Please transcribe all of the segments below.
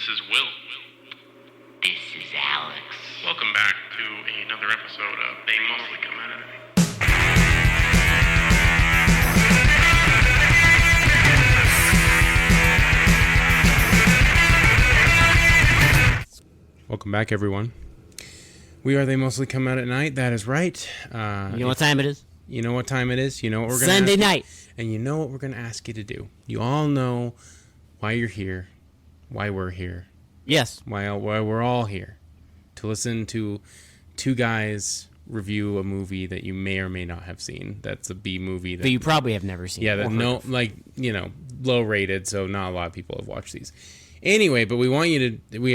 This is Will. This is Alex. Welcome back to another episode of They Mostly Come Out of Welcome back, everyone. We are They Mostly Come Out at Night. That is right. You know what time it is? You know what time it is. You know what we're going to Sunday night. And you know what we're going to ask you to do. You all know why you're here, why we're here. Yes. Why we're all here. To listen to two guys review a movie that you may or may not have seen. That's a B movie. That you probably have never seen. Yeah, that low rated, so not a lot of people have watched these. Anyway, but we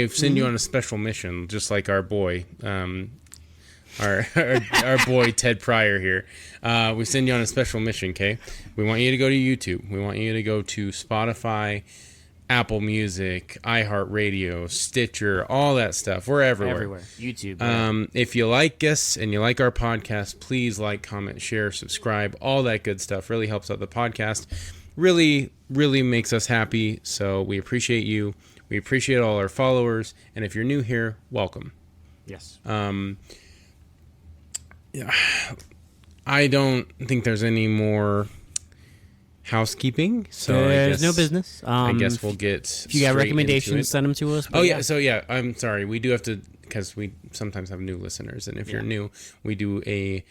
send you on a special mission, just like our boy, our boy Ted Pryor here. We send you on a special mission, okay? We want you to go to YouTube. We want you to go to Spotify, Apple Music, iHeartRadio, Stitcher, all that stuff. We're everywhere. Everywhere. YouTube. If you like us and you like our podcast, please like, comment, share, subscribe, all that good stuff. Really helps out the podcast. Really, really makes us happy. So we appreciate you. We appreciate all our followers. And if you're new here, welcome. Yes. Yeah. I don't think there's any housekeeping, so there's no business. I guess we'll get. If you got recommendations, send them to us. Oh yeah, so yeah, I'm sorry. We do have to, because we sometimes have new listeners, and if you're new, we do a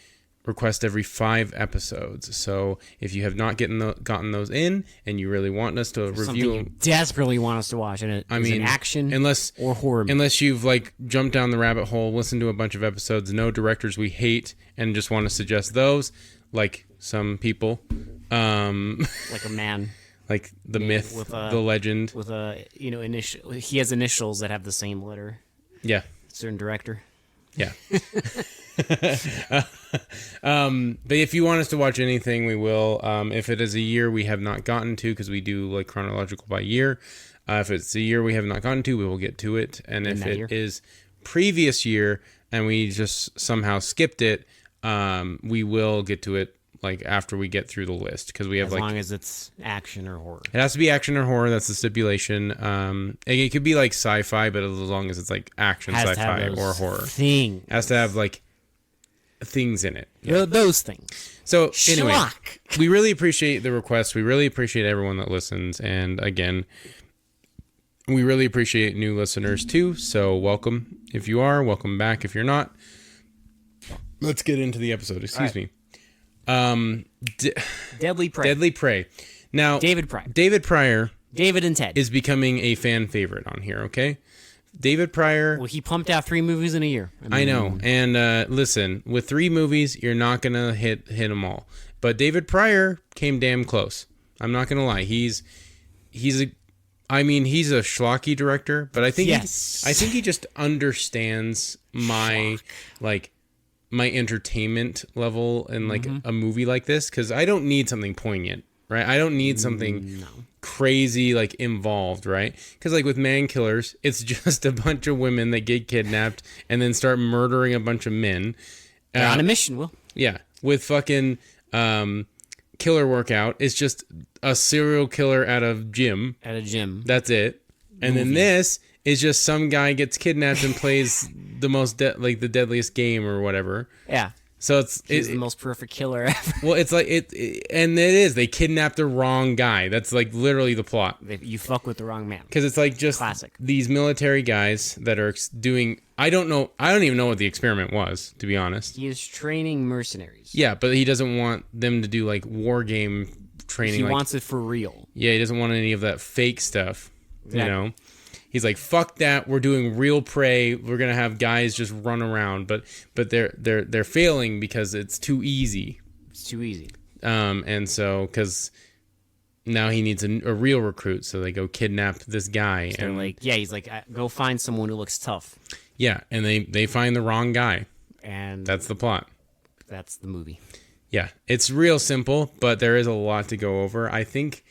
request every 5 episodes. So if you have not gotten those in, and you really want us to review, you desperately want us to watch, and it is an action or horror movie. Unless you've jumped down the rabbit hole, listened to a bunch of episodes, no directors we hate, and just want to suggest those, like some people. Like a man, like the myth, the legend, with initial. He has initials that have the same letter. Yeah, certain director. Yeah. But if you want us to watch anything, we will. If it is a year we have not gotten to, because we do chronological by year. If it's a year we have not gotten to, we will get to it. And if it is previous year and we just somehow skipped it, we will get to it. After we get through the list, because we have as long as it's action or horror. It has to be action or horror. That's the stipulation. It could be sci-fi, but as long as it's action, sci-fi, or horror. It has to have things in it. Yeah. Those things. So anyway, we really appreciate the requests. We really appreciate everyone that listens, and again, we really appreciate new listeners too. So welcome if you are. Welcome back if you're not. Let's get into the episode. Excuse me. Deadly Prey. Deadly Prey. Now, David Pryor. David and Ted is becoming a fan favorite on here. Okay, David Pryor. Well, he pumped out 3 movies in a year. I know. And listen, with 3 movies, you're not gonna hit them all. But David Pryor came damn close. I'm not gonna lie. He's a schlocky director, but I think he just understands my my entertainment level in a movie like this, because I don't need something poignant, right? I don't need something crazy involved, right? Because with Man Killers, it's just a bunch of women that get kidnapped and then start murdering a bunch of men. They're on a mission, Will. Yeah, with fucking Killer Workout, it's just a serial killer at a gym. That's it. And then this is just some guy gets kidnapped and plays the most the deadliest game or whatever. Yeah. So he's the most perfect killer ever. Well, it's and it is. They kidnap the wrong guy. That's literally the plot. You fuck with the wrong man. Because it's just classic. These military guys that are doing. I don't even know what the experiment was, to be honest. He is training mercenaries. Yeah, but he doesn't want them to do war game training. He wants it for real. Yeah, he doesn't want any of that fake stuff. Exactly. You know. He's like, fuck that. We're doing real prey. We're gonna have guys just run around, but they're failing because it's too easy. It's too easy. And so because now he needs a real recruit, so they go kidnap this guy. So he's like, go find someone who looks tough. Yeah, and they find the wrong guy, and that's the plot. That's the movie. Yeah, it's real simple, but there is a lot to go over. I think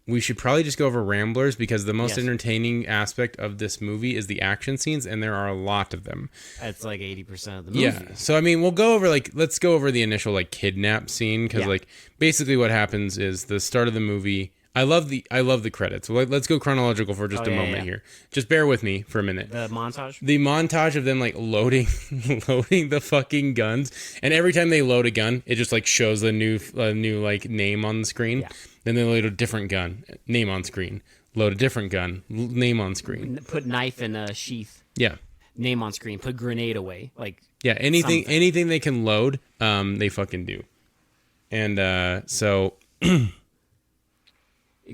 we should probably just go over Ramblers, because the most entertaining aspect of this movie is the action scenes, and there are a lot of them. That's 80% of the movie. Yeah. So, we'll go over, let's go over the initial, kidnap scene, because, basically what happens is the start of the movie, I love the credits. Let's go chronological for just a moment here. Just bear with me for a minute. The montage? The montage of them like loading the fucking guns, and every time they load a gun, it just like shows the new like name on the screen. Yeah. Then they load a different gun, name on screen. Load a different gun, name on screen. Put knife in a sheath. Yeah. Name on screen. Put grenade away. Like anything they can load, they fucking do. And so it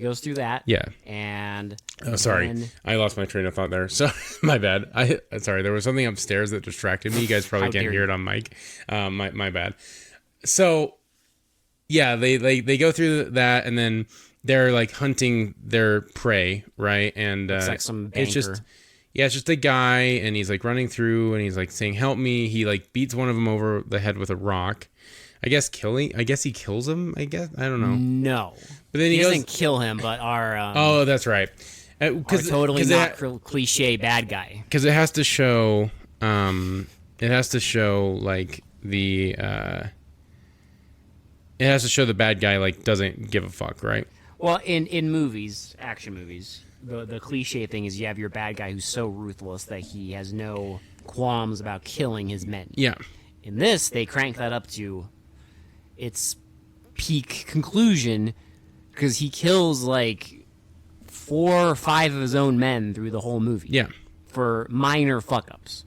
goes through that. Yeah. And sorry, I lost my train of thought there. So my bad. Sorry, there was something upstairs that distracted me. You guys probably can't hear it on mic. My bad. So yeah, they go through that, and then they're like hunting their prey, right? And it's like some banker. It's just a guy, and he's like running through, and he's like saying, "Help me!" He like beats one of them over the head with a rock. I guess he kills him. I don't know. No, but then he doesn't kill him. But our oh, that's right. Our totally not cliche bad guy. Because it has to show, like the, it has to show the bad guy like doesn't give a fuck, right? Well, in movies, action movies, the cliche thing is you have your bad guy who's so ruthless that he has no qualms about killing his men. Yeah. In this, they crank that up to its peak conclusion because he kills like 4 or 5 of his own men through the whole movie. Yeah. For minor fuck-ups.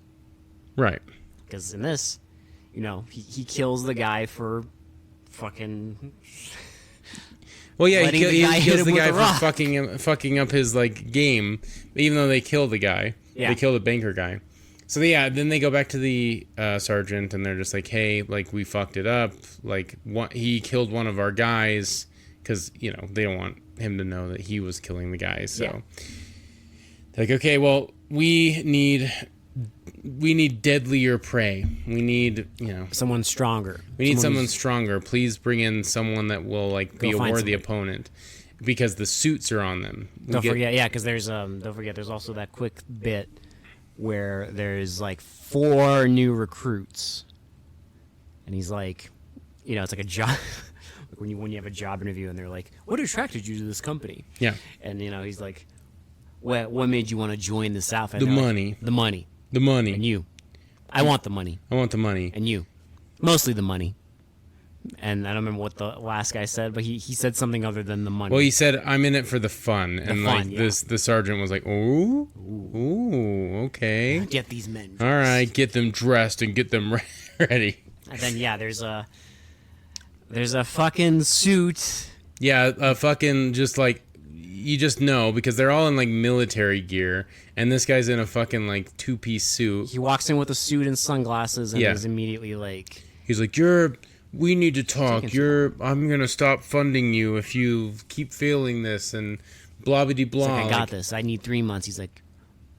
Right. Because in this, he kills the guy for fucking... Well, yeah, he kills the guy for fucking up his like game, even though they kill the guy. Yeah. They kill the banker guy. So yeah, then they go back to the sergeant, and they're just like, "Hey, like we fucked it up. Like he killed one of our guys because they don't want him to know that he was killing the guys." So they're like, "Okay, well we need deadlier prey. We need someone stronger. We need someone stronger. Please bring in someone that will like be a worthy opponent because the suits are on them." Don't forget, because there's there's also that quick bit where there's like 4 new recruits, and he's like, it's like a job when you have a job interview, and they're like, "What attracted you to this company?" Yeah, and he's like, "What made you want to join this outfit?" The money. The money. The money. And you. I want the money. I want the money. And you. Mostly the money. And I don't remember what the last guy said, but he said something other than the money. Well, he said, "I'm in it for the fun." The sergeant was like, "Ooh, okay. Get these men dressed. All right, get them dressed and get them ready." And then, there's a fucking suit. Yeah, a fucking just like, you just know, because they're all in like military gear, and this guy's in a fucking like 2-piece suit. He walks in with a suit and sunglasses and is immediately like... He's like, we need to talk. I'm going to stop funding you if you keep failing this, and blah-bitty-blah. Like, I got this. I need 3 months. He's like,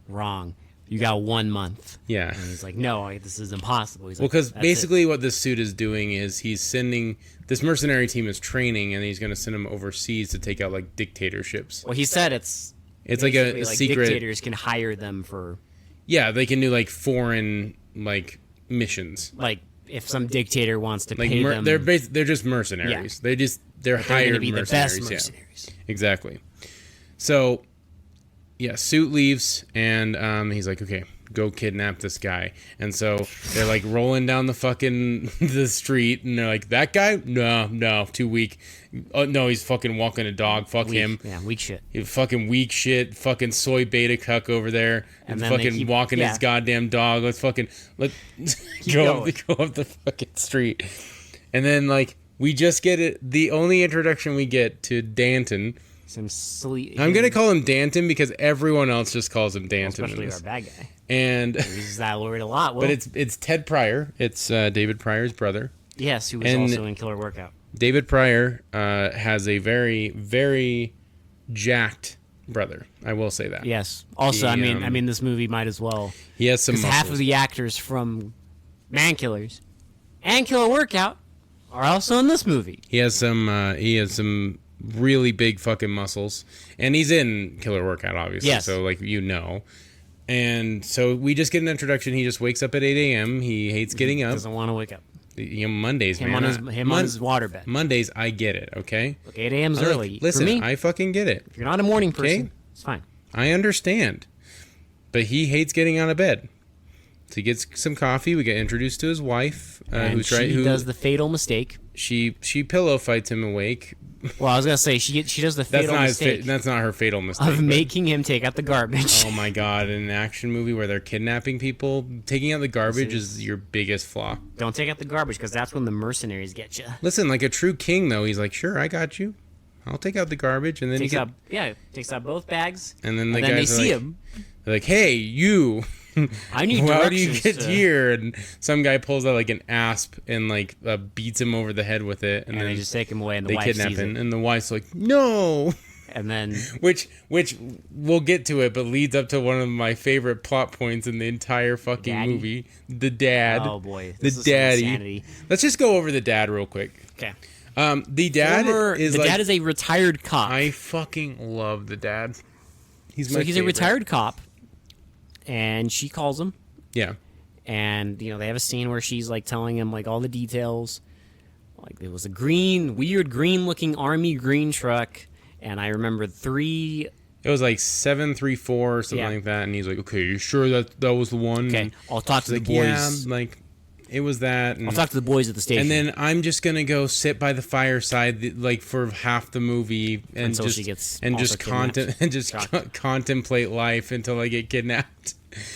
wrong. You got 1 month. Yeah. And he's like, no, this is impossible. He's because basically what this suit is doing is he's sending... This mercenary team is training, and he's going to send them overseas to take out, like, dictatorships. Well, he said it's like a secret... Dictators can hire them for... Yeah, they can do, like, foreign, like, missions. Like... If some dictator wants to pay them, they're just mercenaries. Yeah. They're hired be mercenaries. The best mercenaries. Yeah, exactly. So, yeah, suit leaves, and he's like, "Okay, go kidnap this guy." And so they're like rolling down the street, and they're like, "That guy? No, too weak. Oh, no, he's fucking walking a dog. Fuck him. Yeah, weak shit. Fucking weak shit. Fucking soy beta cuck over there, and fucking walking his goddamn dog. Let's go up the fucking street." And then like we just get it. The only introduction we get to Danton. I'm gonna call him Danton because everyone else just calls him Danton. Especially our bad guy. And he uses that word a lot. But it's Ted Pryor. It's David Pryor's brother. Yes, who was also in Killer Workout. David Pryor has a very, very jacked brother. I will say that. Yes. Also, I mean, this movie might as well. He has some. Half of the actors from Man Killers and Killer Workout are also in this movie. He has some really big fucking muscles, and he's in Killer Workout, obviously. Yes. So and so we just get an introduction. He just wakes up at 8 a.m. He hates getting up. Doesn't want to wake up. Mondays, him man. on his waterbed. Mondays, I get it, okay? Look, 8 a.m.'s early. Listen, For me, I fucking get it. if you're not a morning person, it's fine. I understand. But he hates getting out of bed. So he gets some coffee. We get introduced to his wife, And she does the fatal mistake. She pillow fights him awake. Well, I was gonna say she does the fatal mistake That's not her fatal mistake. of making him take out the garbage. Oh my god! In an action movie where they're kidnapping people, taking out the garbage is your biggest flaw. Don't take out the garbage because that's when the mercenaries get you. Listen, like a true king, though, he's like, "Sure, I got you. I'll take out the garbage," and then takes out both bags. And then they see him. They're like, "Hey, you." I need How do you directions get here? And some guy pulls out like an asp and like beats him over the head with it, and then they just take him away, and the they wife kidnap sees him, it. and the wife's like, "No." And then which we'll get to it, but leads up to one of my favorite plot points in the entire fucking movie: the dad. Oh boy, the daddy. Let's just go over the dad real quick. Okay. The dad dad is a retired cop. I fucking love the dad. He's a retired cop, and she calls him. Yeah. And they have a scene where she's like telling him like all the details. Like it was a weird green looking army green truck, and I remember 3. It was like 734 or something like that, and he's like, "Okay, you sure that was the one?" Okay, and I'll talk to the like, boys. Yeah, like it was that. And, I'll talk to the boys at the station. And then I'm just gonna go sit by the fireside, like for half the movie, and until just she gets contemplate life until I get kidnapped.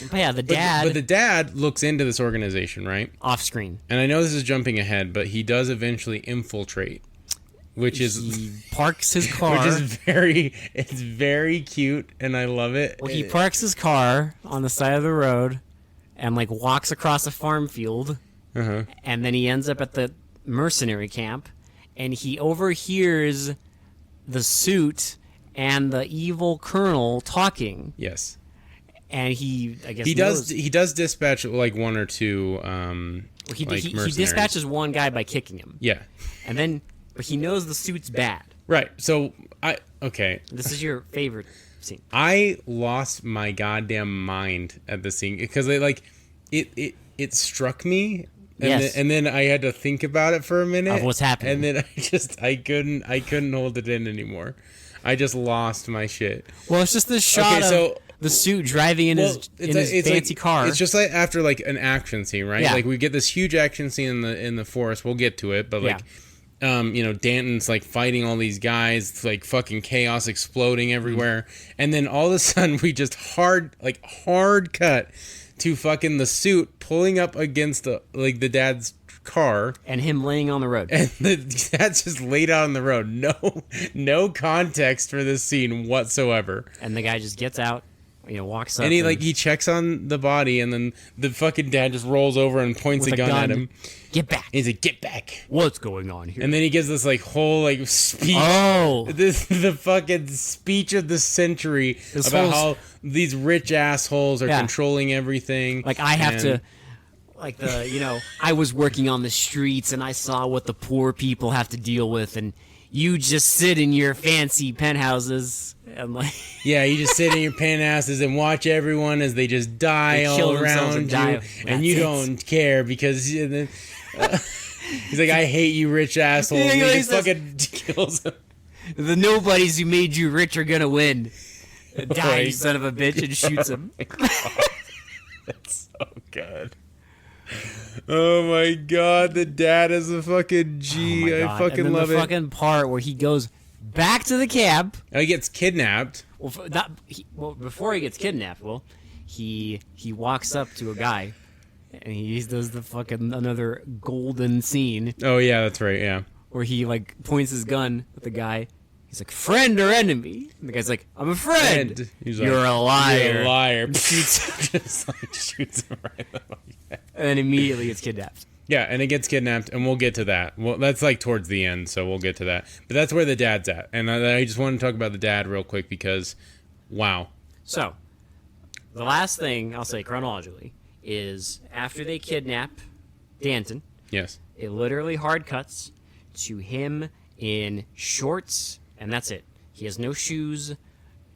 But yeah, the dad. But the dad looks into this organization, right? Off screen. And I know this is jumping ahead, but he does eventually infiltrate, he parks his car, which is it's very cute, and I love it. Well, he parks his car on the side of the road, and like walks across a farm field, and then he ends up at the mercenary camp, and he overhears the suit and the evil colonel talking. Yes. And he does dispatch like one or two he mercenaries. dispatches one guy by kicking him. Yeah. And then but he knows the suit's bad. Right. So this is your favorite scene. I lost my goddamn mind at the scene because it struck me. And then I had to think about it for a minute of what's happening. And then I couldn't hold it in anymore. I just lost my shit. Well, it's just this shot of the suit driving in his fancy car. It's just like after like an action scene, right? Yeah. Like we get this huge action scene in the forest. We'll get to it, but like Danton's like fighting all these guys, like fucking chaos exploding everywhere, and then all of a sudden we just hard cut to fucking the suit pulling up against the dad's car and him laying on the road, and the dad's just laid out on the road. No context for this scene whatsoever. And the guy just gets out, walks up, and he checks on the body, and then the fucking dad just rolls over and points a gun at him. Get back! He's like, "Get back! What's going on here?" And then he gives this like whole like speech. Oh, the fucking speech of the century about how these rich assholes are controlling everything. Like I have to. Like I was working on the streets and I saw what the poor people have to deal with, and you just sit in your fancy penthouses and like you just sit in your penthouses and watch everyone as they just die all around you, and you don't care because he's like, "I hate you, rich assholes." And he just fucking kills him. The nobodies who made you rich are gonna win. Die, you son of a bitch, and shoots him. That's so good. Oh my god, the dad is a fucking G. I fucking love it. The fucking part where he goes back to the camp. He gets kidnapped. Well, before he gets kidnapped, he walks up to a guy, and he does the fucking another golden scene. Oh yeah, that's right. Yeah, where he like points his gun at the guy. He's like, "Friend or enemy?" And the guy's like, "I'm a friend." He's "You're a liar." You're a liar. Just like shoots him right in the head. And then immediately gets kidnapped. Yeah, and it gets kidnapped, and we'll get to that. Well, that's like towards the end, so we'll get to that. But that's where the dad's at, and I just want to talk about the dad real quick because, wow. So, the last thing I'll say chronologically is after they kidnap Danton. Yes. It literally hard cuts to him in shorts. And that's it. He has no shoes,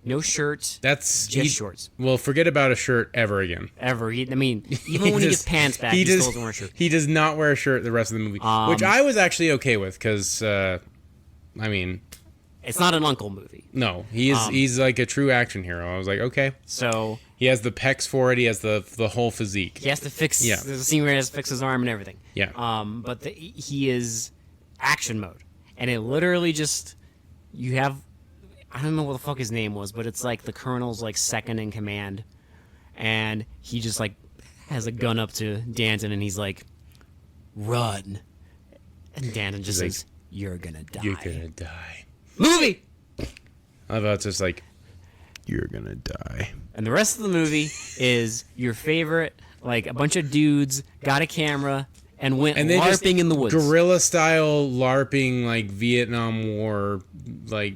No shirt. That's just shorts. Well, forget about a shirt ever again. Ever. Even when he gets pants back, he still doesn't wear a shirt. He does not wear a shirt the rest of the movie, which I was actually okay with because, I mean, it's not an uncle movie. No, he's like a true action hero. I was like, okay. So he has the pecs for it. He has the whole physique. He has to fix. Yeah. There's a scene where he has to fix his arm and everything. Yeah. But he is action mode, and it literally just you have. I don't know what the fuck his name was, but it's like the colonel's like second in command, and he just like has a gun up to Danton, and he's like, "Run," and Danton just says, "You're gonna die. You're gonna die." Movie. I thought it's just like, "You're gonna die." And the rest of the movie is your favorite, like a bunch of dudes got a camera and went LARPing in the woods, guerrilla style LARPing, like Vietnam War, like.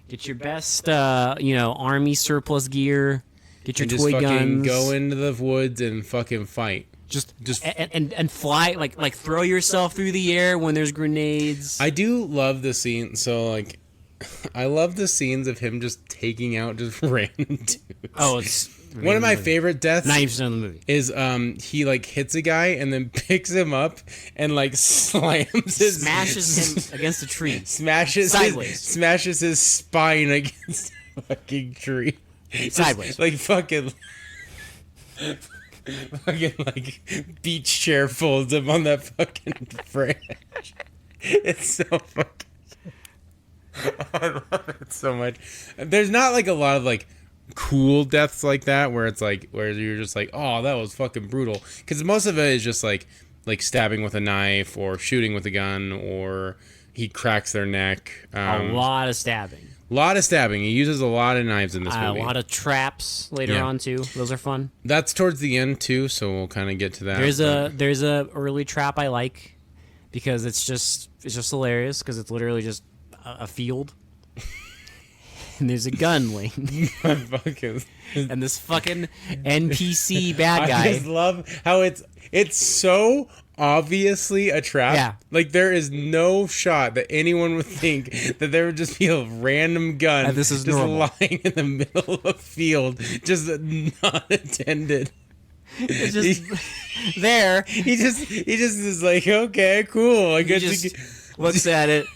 Get your best, army surplus gear. Get your toy guns. Go into the woods and fucking fight. Just and fly like throw yourself through the air when there's grenades. I do love the scene. So like, I love the scenes of him just taking out just random dudes. Oh, it's one of my favorite deaths. 90% of the movie is he like hits a guy and then picks him up and like smashes him against a tree. Smashes his spine against a fucking tree. Sideways. Like fucking like beach chair folds him on that fucking branch. It's so fucking. I love it so much. There's not like a lot of like cool deaths like that where it's like where you're just like, oh, that was fucking brutal, because most of it is just like stabbing with a knife or shooting with a gun, or he cracks their neck. A lot of stabbing. He uses a lot of knives in this movie. A lot of traps later on too. Those are fun. That's towards the end too, so we'll kind of get to that. There's a early trap I like because it's just hilarious because it's literally just a field. And there's a gun laying. And this fucking NPC bad guy. I just love how it's so obviously a trap. Yeah. Like there is no shot that anyone would think that there would just be a random gun and this is just normal. lying in the middle of a field, just not attended. It's just there. He just is like, okay, cool. I guess he just looks at it.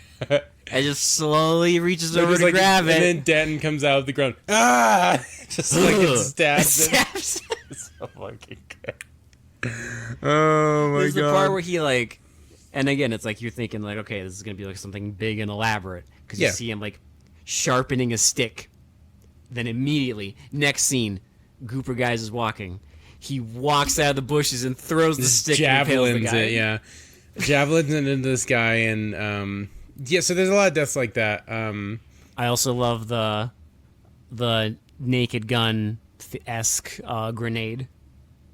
And just slowly reaches over to grab it. And then Denton comes out of the ground. Ah! Just like it stabs him. It's so fucking good. Oh my god. There's the part where he like, and again, it's like you're thinking like, okay, this is going to be like something big and elaborate. Because you see him like sharpening a stick. Then immediately, next scene, Gooper Guys is walking. He walks out of the bushes and throws the stick and impales the guy. Yeah. Javelins into this guy and yeah, so there's a lot of deaths like that. I also love the Naked Gun-esque grenade.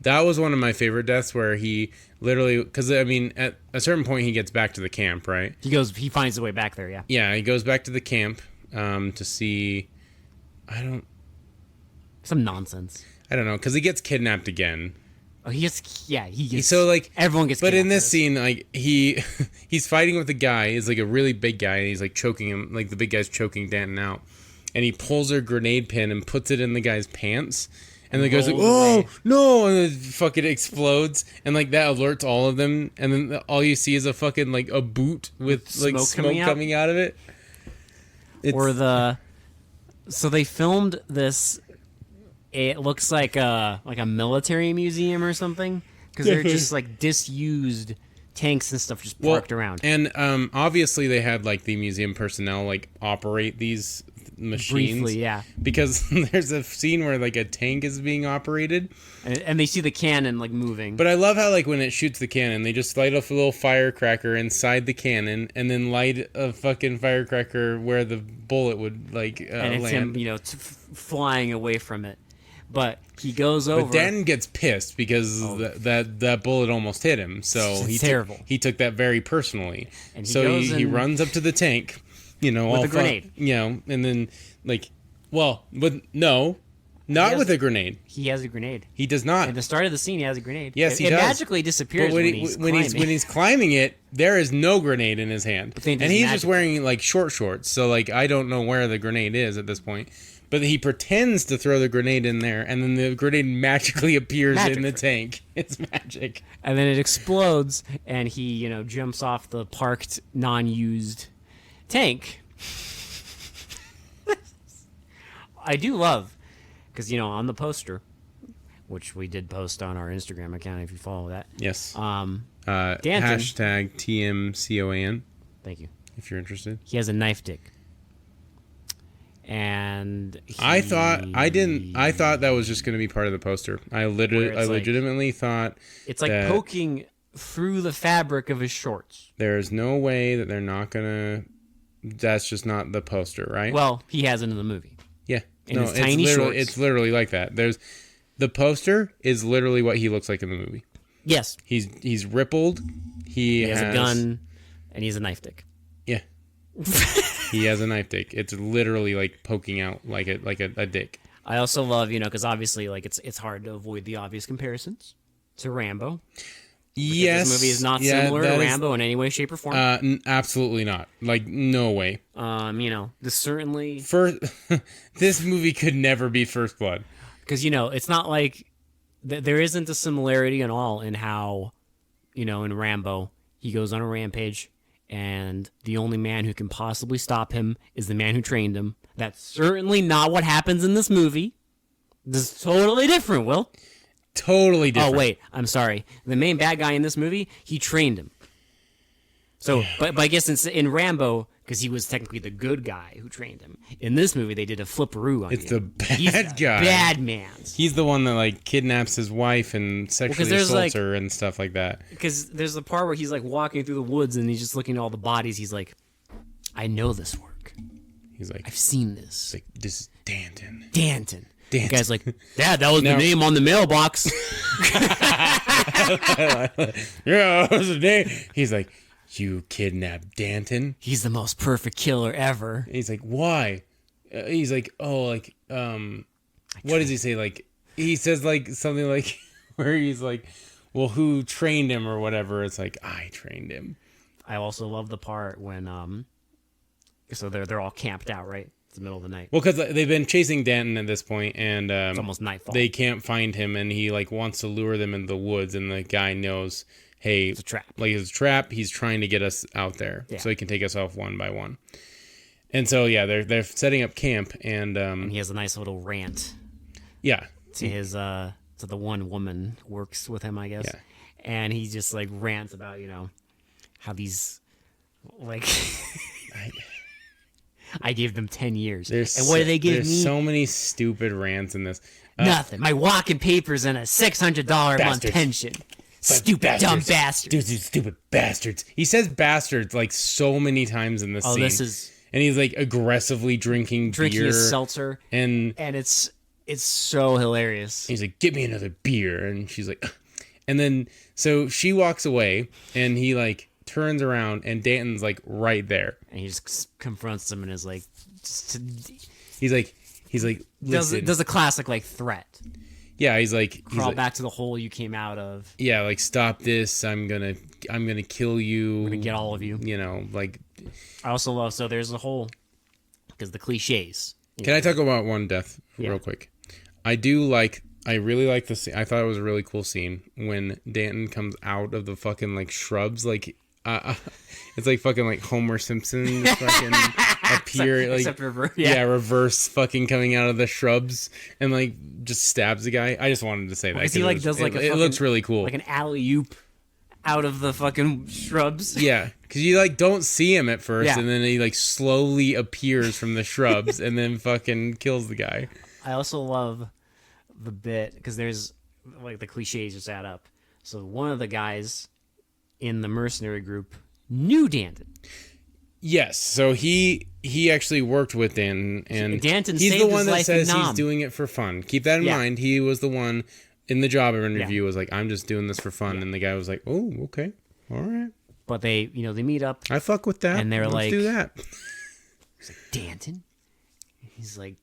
That was one of my favorite deaths where he literally, because I mean, at a certain point he gets back to the camp, right? He finds his way back there, yeah. Yeah, he goes back to the camp to see, some nonsense. I don't know, because he gets kidnapped again. Oh, he gets. So like everyone gets. But in this scene, like he's fighting with a guy. He's like a really big guy, and he's like choking him. Like the big guy's choking Danton out, and he pulls a grenade pin and puts it in the guy's pants. And the guy's like, "Oh no!" And it fucking explodes, and like that alerts all of them. And then all you see is a fucking like a boot with like smoke coming out of it. So they filmed this. It looks like a military museum or something because they're just like disused tanks and stuff just parked around. And obviously they had like the museum personnel like operate these machines. Briefly, yeah. Because there's a scene where like a tank is being operated, and they see the cannon like moving. But I love how like when it shoots the cannon, they just light off a little firecracker inside the cannon, and then light a fucking firecracker where the bullet would like and it's land. him, flying away from it. But he goes over. But Dan gets pissed because that bullet almost hit him. So terrible. He took that very personally. And he runs up to the tank, with a grenade. And then like, well, but no, Not with a grenade. He has a grenade. He does not. At the start of the scene, he has a grenade. Yes, he does. It magically disappears But when he's climbing it, there is no grenade in his hand, and he's just wearing like short shorts. So like I don't know where the grenade is at this point. But he pretends to throw the grenade in there, and then the grenade magically appears in the tank. It's magic. And then it explodes, and he, jumps off the parked, non-used tank. I do love, because, on the poster, which we did post on our Instagram account, if you follow that. Yes. Danton. Hashtag TMCOAN. Thank you. If you're interested. He has a knife dick. And I thought that was just going to be part of the poster. I legitimately thought it's like poking through the fabric of his shorts. There's no way that they're not going to. That's just not the poster, right? Well, he has it in the movie. Yeah, his tiny shorts. It's literally like that. The poster is literally what he looks like in the movie. Yes, he's rippled. He has a gun, and he's a knife dick. Yeah. He has a knife dick. It's literally like poking out like a dick. I also love, because obviously like it's hard to avoid the obvious comparisons to Rambo. Yes. This movie is not similar to Rambo in any way, shape, or form. Absolutely not. Like no way. This certainly this movie could never be First Blood. Because it's not like there isn't a similarity at all in how, in Rambo he goes on a rampage. And the only man who can possibly stop him is the man who trained him. That's certainly not what happens in this movie. This is totally different, Will. Totally different. Oh, wait. I'm sorry. The main bad guy in this movie, he trained him. So, but I guess in Rambo, because he was technically the good guy who trained him. In this movie, they did a flipperoo on him. It's the bad He's guy. Bad man. He's the one that like kidnaps his wife and sexually assaults her and stuff like that. Because there's the part where he's like walking through the woods and he's just looking at all the bodies. He's like, I know this work. He's like, I've seen this. He's like, this is Danton. Danton. The guy's like, Dad, that was the name on the mailbox. Yeah, that was the name. He's like, you kidnapped Danton? He's the most perfect killer ever. He's like, why? He's like, what does he say? Like, he says like something like where he's like, well, who trained him or whatever? It's like, I trained him. I also love the part when so they're all camped out, right? It's the middle of the night. Well, because they've been chasing Danton at this point, and it's almost nightfall. They can't find him, and he like wants to lure them into the woods, and the guy knows, hey, it's a trap. Like it's a trap. He's trying to get us out there, so he can take us off one by one. And so they're setting up camp, and he has a nice little rant. Yeah. To his to the one woman who works with him, I guess. Yeah. And he just like rants about how these like. I gave them 10 years. And what did they give me? There's so many stupid rants in this. Nothing. My walking papers and a $600 a month pension. Stupid, dumb bastards. Dude, stupid bastards. He says bastards like so many times in this scene. This is... And he's like aggressively drinking beer. A seltzer. And it's so hilarious. He's like, get me another beer. And she's like... And then, so she walks away and he like... turns around and Danton's like right there, and he just confronts him and is like, he's like, does a classic like threat. Yeah, he's like, crawl back to the hole you came out of. Yeah, like stop this. I'm gonna kill you. I'm gonna get all of you. Like. I also love there's a whole because the cliches. Can I talk about one death real quick? I really like the scene. I thought it was a really cool scene when Danton comes out of the fucking like shrubs, like. It's like fucking like Homer Simpson fucking appear like reverse fucking coming out of the shrubs and like just stabs the guy. I just wanted to say that because he like does like it looks really cool, like an alley-oop out of the fucking shrubs. Yeah, because you like don't see him at first, and then he like slowly appears from the shrubs and then fucking kills the guy. I also love the bit because there's like the cliches just add up. So one of the guys in the mercenary group knew Danton. Yes, so he actually worked with Danton, and Danton he's saved the one his that life says in Nam. he's doing it for fun. Keep that in mind. He was the one in the job interview was like, I'm just doing this for fun, and the guy was like, oh, okay, all right. But they meet up. I fuck with that, and they're Let's like, do that. He's like, Danton? He's like,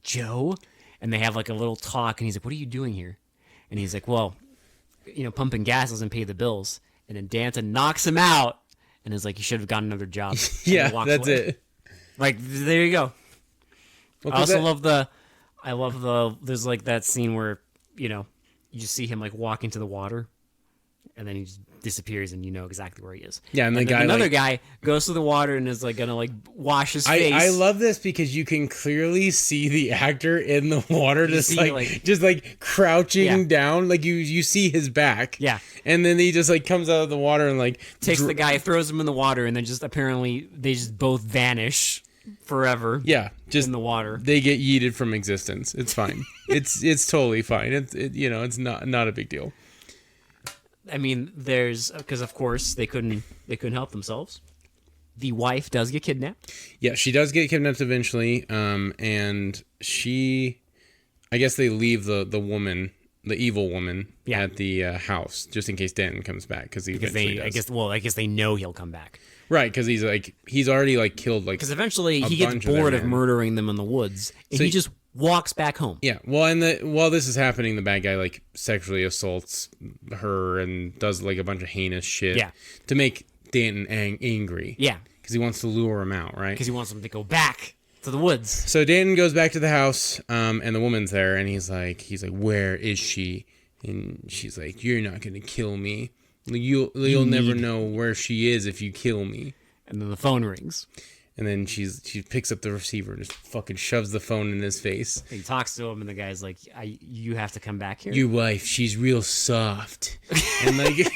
Joe? and they have like a little talk, and he's like, "What are you doing here?" And he's like, "Well, pumping gas doesn't pay the bills." And then Danton knocks him out, and is like, "You should have gotten another job." Yeah, that's away. It. Like, there you go. Well, I also love the. There's like that scene where you see him like walk into the water, and then he just disappears, and you know exactly where he is. Yeah, and another guy goes to the water and is like gonna like wash his face. I love this because you can clearly see the actor in the water, just crouching down, like you see his back. Yeah, and then he just like comes out of the water and like takes the guy, throws him in the water, and then just apparently they just both vanish forever. Yeah, just in the water. They get yeeted from existence. It's fine. it's totally fine. It's not a big deal. I mean, because of course they couldn't help themselves. The wife does get kidnapped. Yeah, she does get kidnapped eventually, and I guess they leave the woman, the evil woman, at the house just in case Danton comes back because I guess they know he'll come back. Right, because he's already like killed like because eventually he gets bored of murdering them in the woods, and he just walks back home. Yeah, well, and while this is happening, the bad guy like sexually assaults her and does like a bunch of heinous shit. Yeah. To make Danton angry. Yeah, because he wants to lure him out, right? Because he wants him to go back to the woods. So Danton goes back to the house, and the woman's there, and he's like, where is she? And she's like, you're not gonna kill me. You'll never know where she is if you kill me. And then the phone rings. And then she picks up the receiver and just fucking shoves the phone in his face. He talks to him, and the guy's like, you have to come back here. Your wife, she's real soft. And like,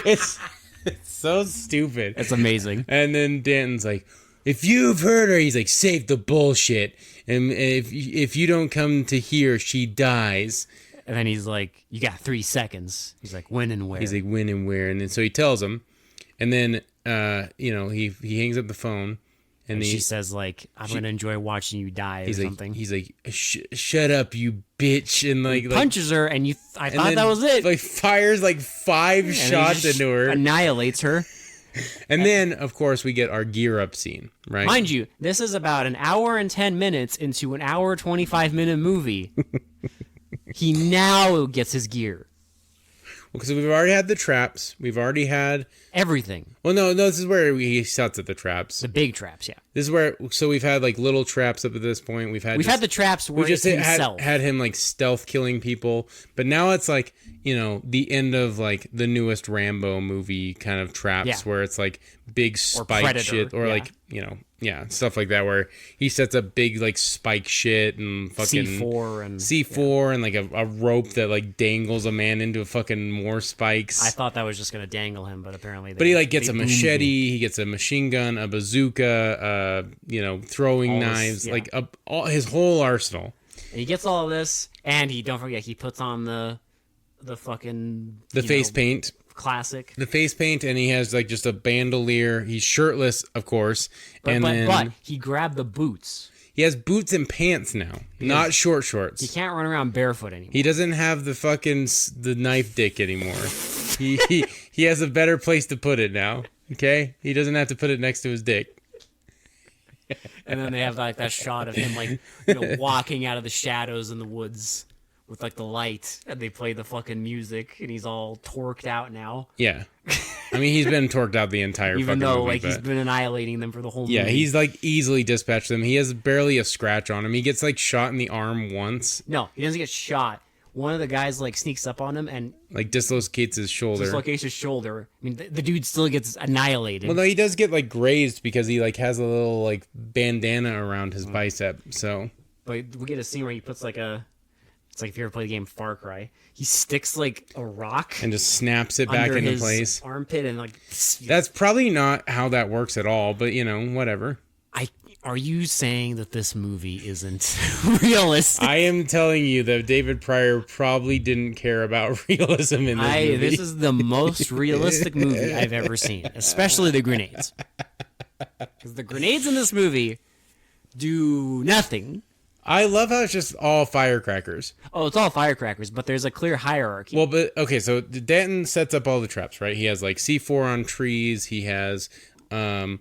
it's so stupid. It's amazing. And then Danton's like, if you've heard her, he's like, save the bullshit. And if you don't come to here, she dies. And then he's like, you got 3 seconds. He's like, when and where? He's like, when and where? And then so he tells him. And then, he hangs up the phone. And she says, like, I'm going to enjoy watching you die or something. He's like, shut up, you bitch. And like, punches her, and I thought that was it. Like, fires like 5 shots into her. Annihilates her. And then, of course, we get our gear up scene, right? Mind you, this is about an hour and 10 minutes into an hour 25-minute movie. He now gets his gear. Well, because we've already had the traps. We've already had... everything. Well, no, this is where he sets at the traps. The big traps, yeah. This is where... So we've had, like, little traps up to this point. We've had the traps where it's himself. Had him, like, stealth killing people. But now it's, like, the end of, like, the newest Rambo movie kind of traps where it's, like, big spike shit. Or, like, stuff like that where he sets up big, like, spike shit and fucking... C4 and like, a rope that, like, dangles a man into fucking more spikes. I thought that was just going to dangle him, but apparently... He, like, gets a machete, he gets a machine gun, a bazooka, throwing knives, like, his whole arsenal. And he gets all of this, and don't forget, he puts on the fucking... The face paint. Classic. The face paint, and he has like just a bandolier. He's shirtless, of course. But he grabbed the boots. He has boots and pants now, not short shorts. He can't run around barefoot anymore. He doesn't have the knife dick anymore. he has a better place to put it now. Okay, he doesn't have to put it next to his dick. And then they have like that shot of him like walking out of the shadows in the woods. With like the light, and they play the fucking music, and he's all torqued out now. Yeah, I mean he's been torqued out the entire even fucking though movie, like he's been annihilating them for the whole movie. Yeah, he's like easily dispatched them. He has barely a scratch on him. He gets like shot in the arm once. No, he doesn't get shot. One of the guys like sneaks up on him and like dislocates his shoulder. I mean, the dude still gets annihilated. Well, no, he does get like grazed because he like has a little like bandana around his bicep. So, but we get a scene where he puts like it's like if you ever play the game Far Cry, he sticks like a rock and just snaps it back into place. Armpit and like. That's probably not how that works at all, but whatever. Are you saying that this movie isn't realistic? I am telling you that David Pryor probably didn't care about realism in this movie. This is the most realistic movie I've ever seen, especially the grenades. Because the grenades in this movie do nothing. I love how it's just all firecrackers. Oh, it's all firecrackers, but there's a clear hierarchy. Well, but okay, so Danton sets up all the traps, right? He has like C4 on trees. He has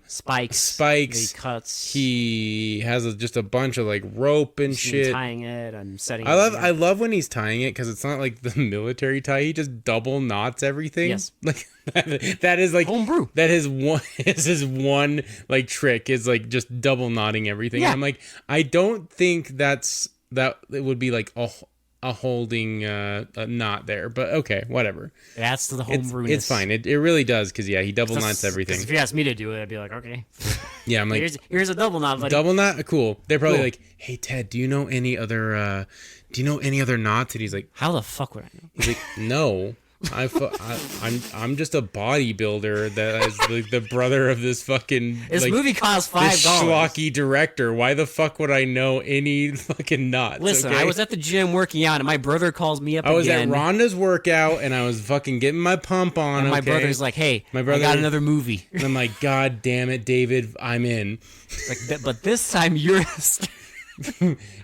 spikes, spikes. the cuts. He has just a bunch of like rope and shit. Tying it and setting. I love when he's tying it because it's not like the military tie. He just double knots everything. Yes, like that is like homebrew. That is his one like trick is like just double knotting everything. Yeah. And I'm like, I don't think that it would be like a holding a knot there, but okay, whatever. That's the homebrewness. It's fine. It really does because he double knots everything. If you asked me to do it, I'd be like, okay. Yeah, I'm like, here's a double knot, buddy. Double knot, cool. They're probably like, hey Ted, do you know any other knots? And he's like, how the fuck would I know? He's like, no. I'm just a bodybuilder that is the brother of this fucking this movie costs $5. This schlocky director. Why the fuck would I know any fucking knots? Listen, okay? I was at the gym working out, and my brother calls me up. I was again, at Rhonda's workout, and I was fucking getting my pump on. And my brother's like, "Hey, I got another movie." And I'm like, "God damn it, David, I'm in." Like, but this time you're.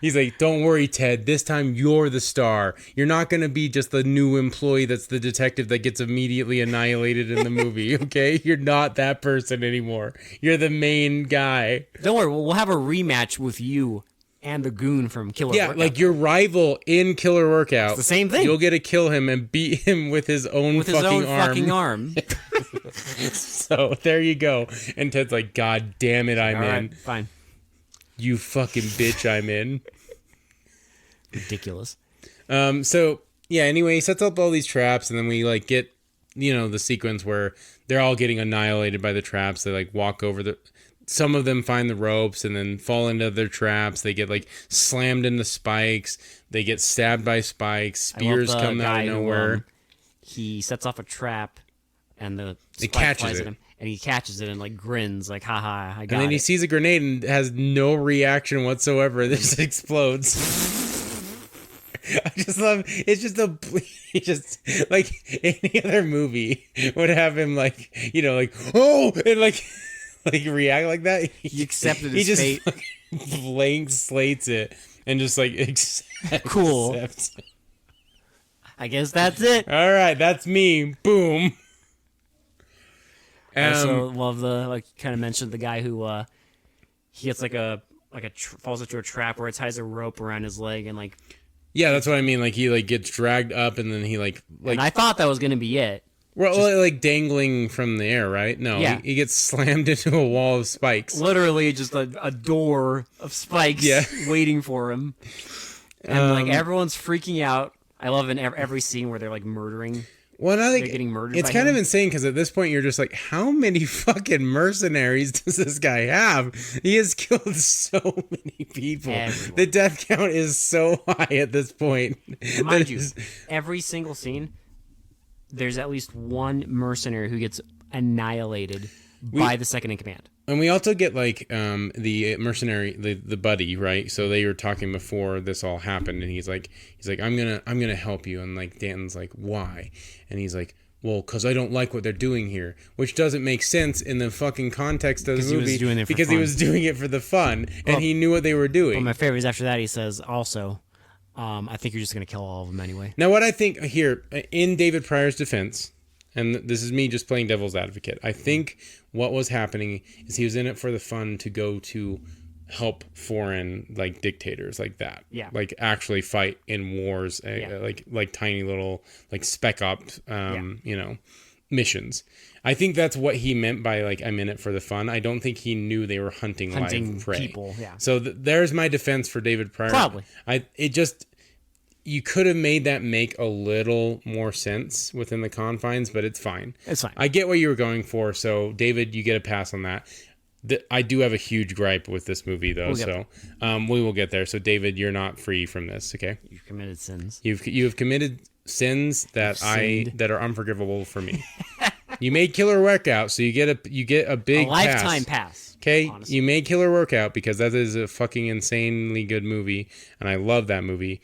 He's like, don't worry, Ted. This time you're the star. You're not going to be just the new employee that's the detective that gets immediately annihilated in the movie, okay? You're not that person anymore. You're the main guy. Don't worry. We'll have a rematch with you and the goon from Killer Workout. Yeah, like your rival in Killer Workout. It's the same thing. You'll get to kill him and beat him with his own fucking arm. So there you go. And Ted's like, God damn it, I'm All in. right, fine. You fucking bitch, I'm in. Ridiculous. So yeah, anyway, he sets up all these traps, and then we like get, the sequence where they're all getting annihilated by the traps. They like walk over some of them find the ropes and then fall into their traps. They get like slammed into spikes. They get stabbed by spikes. Spears come out of nowhere. He sets off a trap, and the spike catches flies it. at him. And he catches it and like grins, like, haha, I got it. And then he sees a grenade and has no reaction whatsoever. It just explodes. I just love it's just like any other movie would have him like oh, and like react like that. He accepted his fate. Blank slates it and just like cool. Accepts. I guess that's it. All right, that's me. Boom. I also love you kind of mentioned the guy who he gets falls into a trap where it ties a rope around his leg and like. Yeah, that's what I mean. Like he like gets dragged up and then he like. And I thought that was gonna be it. Well, like dangling from the air, right? No, yeah. he gets slammed into a wall of spikes. Literally, just a door of spikes waiting for him, and like everyone's freaking out. I love in every scene where they're like murdering. Well, I think they're getting murdered. It's kind of insane because at this point you're just like, how many fucking mercenaries does this guy have? He has killed so many people. Everyone. The death count is so high at this point. And mind you, every single scene, there's at least one mercenary who gets annihilated by the second in command. And we also get like the mercenary, the buddy, right? So they were talking before this all happened, and he's like, I'm gonna help you, and like Danton's like, why? And he's like, well, because I don't like what they're doing here, which doesn't make sense in the fucking context of the movie because he was doing it for the fun, and he knew what they were doing. Well, my favorite is after that he says also, I think you're just gonna kill all of them anyway. Now, what I think here in David Pryor's defense. And this is me just playing devil's advocate. I think what was happening is he was in it for the fun to go to help foreign like dictators like that. Yeah. Like actually fight in wars, like tiny little like spec op, missions. I think that's what he meant by like I'm in it for the fun. I don't think he knew they were hunting live prey. People. Yeah. So there's my defense for David Pryor. Probably. You could have made that make a little more sense within the confines, but it's fine. It's fine. I get what you were going for, so David, you get a pass on that. I do have a huge gripe with this movie, though, we will get there. So, David, you're not free from this, okay? You've committed sins. You have committed sins that are unforgivable for me. You made Killer Workout, so you get a big lifetime pass. Okay, honestly. You made Killer Workout because that is a fucking insanely good movie, and I love that movie.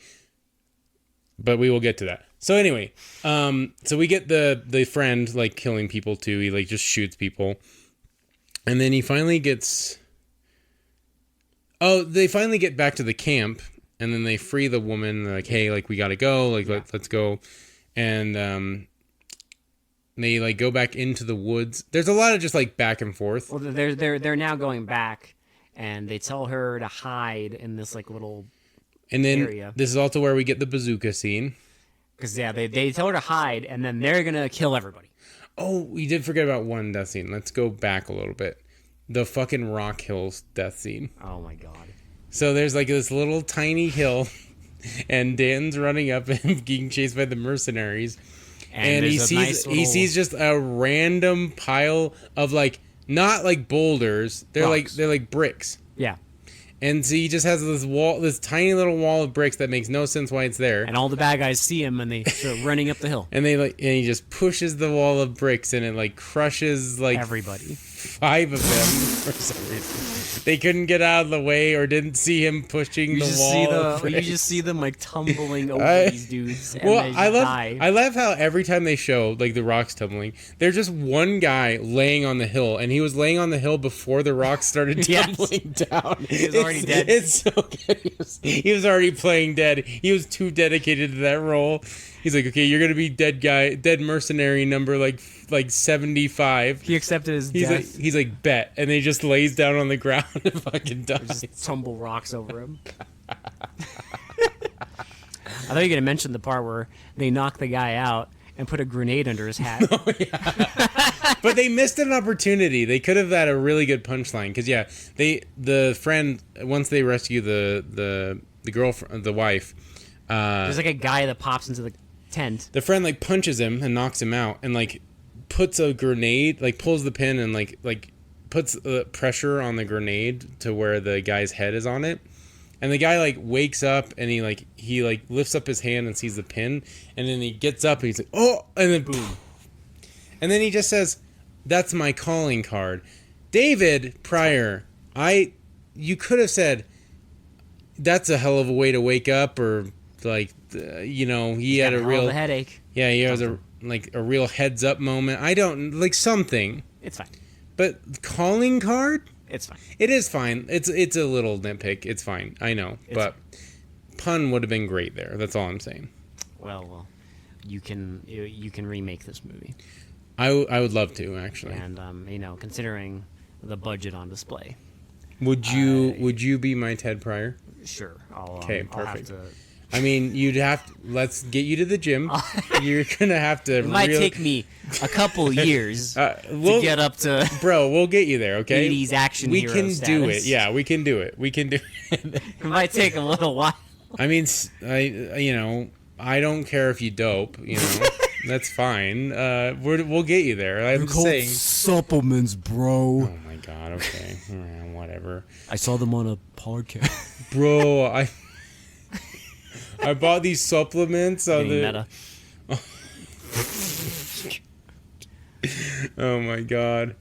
But we will get to that. So anyway, so we get the friend like killing people too. He like just shoots people, and then he finally gets. Oh, they finally get back to the camp, and then they free the woman. They're like, hey, like we gotta go. Like let's go, and they like go back into the woods. There's a lot of just like back and forth. Well, they're now going back, and they tell her to hide in this like little And then area. This is also where we get the bazooka scene. Because yeah, they tell her to hide, and then they're gonna kill everybody. Oh, we did forget about one death scene. Let's go back a little bit. The fucking Rock Hills death scene. Oh my god. So there's like this little tiny hill, and Dan's running up and getting chased by the mercenaries, and he sees just a random pile of like not like boulders. They're rocks. like bricks. Yeah. And so he just has this tiny little wall of bricks that makes no sense why it's there. And all the bad guys see him, and they start running up the hill. And he just pushes the wall of bricks, and it like crushes like Everybody. 5 of them for some reason. They couldn't get out of the way or didn't see him pushing the wall. You just see them like tumbling over these dudes. And they die. I love how every time they show like the rocks tumbling, there's just one guy laying on the hill, and he was laying on the hill before the rocks started tumbling down. He was already dead. It's so good. He was already playing dead. He was too dedicated to that role. He's like, okay, you're gonna be dead mercenary number like 75. He accepted his death. He's like bet, and then he just lays down on the ground and fucking dies. Just tumble rocks over him. I thought you were gonna mention the part where they knock the guy out and put a grenade under his hat. Oh, yeah. But they missed an opportunity. They could have had a really good punchline because the friend, once they rescue the girlfriend, the wife, there's like a guy that pops into the tent. The friend like punches him and knocks him out, and like puts a grenade, like pulls the pin and like puts pressure on the grenade to where the guy's head is on it. And the guy like wakes up, and he lifts up his hand and sees the pin, and then he gets up and he's like, oh, and then boom. And then he just says, "That's my calling card." David Pryor, you could have said, "That's a hell of a way to wake up," or like, he had a real headache. Yeah, he has a real heads up moment. I don't like something. It's fine. But calling card? It's fine. It is fine. It's a little nitpick. It's fine. I know, but pun would have been great there. That's all I'm saying. Well, you can remake this movie. I would love to actually. And considering the budget on display, would you be my Ted Pryor? Sure. Okay, perfect. I'll have to... I mean, you'd have to. Let's get you to the gym. You're gonna have to. It might take me a couple years to get up to. Bro, we'll get you there. Okay. 80s action we hero can status. do it. Yeah, we can do it. We can do it. It might take a little while. I mean, I don't care if you dope. That's fine. We'll get you there. I'm just saying. Supplements, bro. Oh my god. Okay. Whatever. I saw them on a podcast. Bro, I bought these supplements on the meta. Oh my god.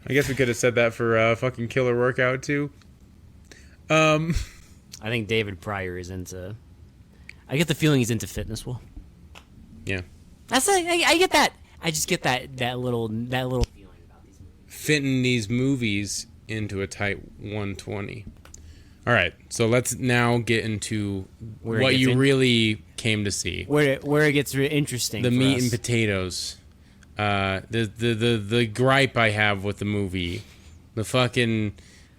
I guess we could have said that for fucking Killer Workout too. I think David Pryor is into. I get the feeling he's into fitness. Well, yeah. I get that. I just get that little feeling about these movies. Fitting these movies into a tight 120. All right, so let's now get into what you really came to see. Where it gets interesting. The meat and potatoes. The gripe I have with the movie. The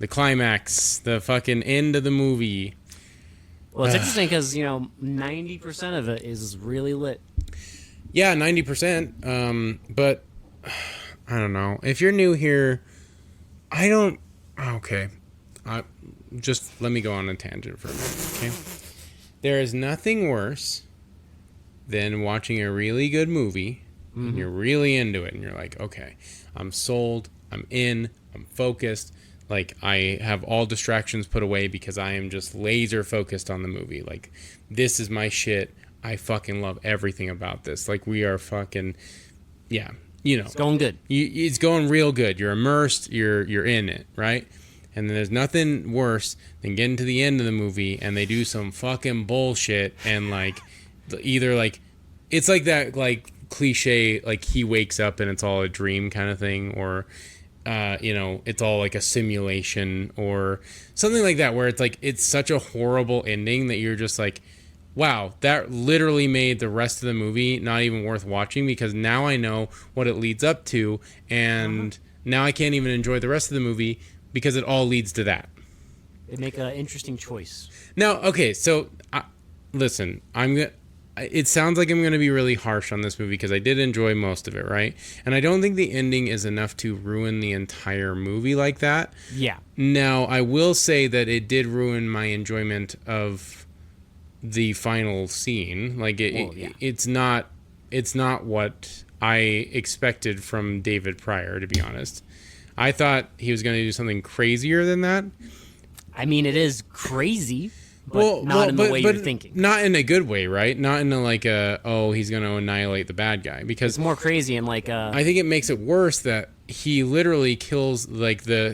climax. The fucking end of the movie. Well, it's interesting because 90% of it is really lit. Yeah, 90%. But I don't know. If you're new here, okay. Just let me go on a tangent for a minute, okay? There is nothing worse than watching a really good movie, and you're really into it, and you're like, okay, I'm sold, I'm in, I'm focused, like, I have all distractions put away because I am just laser focused on the movie. Like, this is my shit. I fucking love everything about this. Like, we are fucking, yeah, It's going good. It's going real good. You're immersed, you're in it, right? And then there's nothing worse than getting to the end of the movie and they do some fucking bullshit and it's like that like cliche like he wakes up and it's all a dream kind of thing, or it's all like a simulation or something like that, where it's like it's such a horrible ending that you're just like, wow, that literally made the rest of the movie not even worth watching, because now I know what it leads up to, and now I can't even enjoy the rest of the movie because it all leads to that. They make an interesting choice. Now, okay, so listen, it sounds like I'm going to be really harsh on this movie because I did enjoy most of it, right? And I don't think the ending is enough to ruin the entire movie like that. Yeah. Now, I will say that it did ruin my enjoyment of the final scene. Like it's not what I expected from David Pryor, to be honest. I thought he was going to do something crazier than that. I mean, it is crazy, but not in the way you're thinking. Not in a good way, right? Not in a he's going to annihilate the bad guy. Because it's more crazy and like I think it makes it worse that he literally kills like the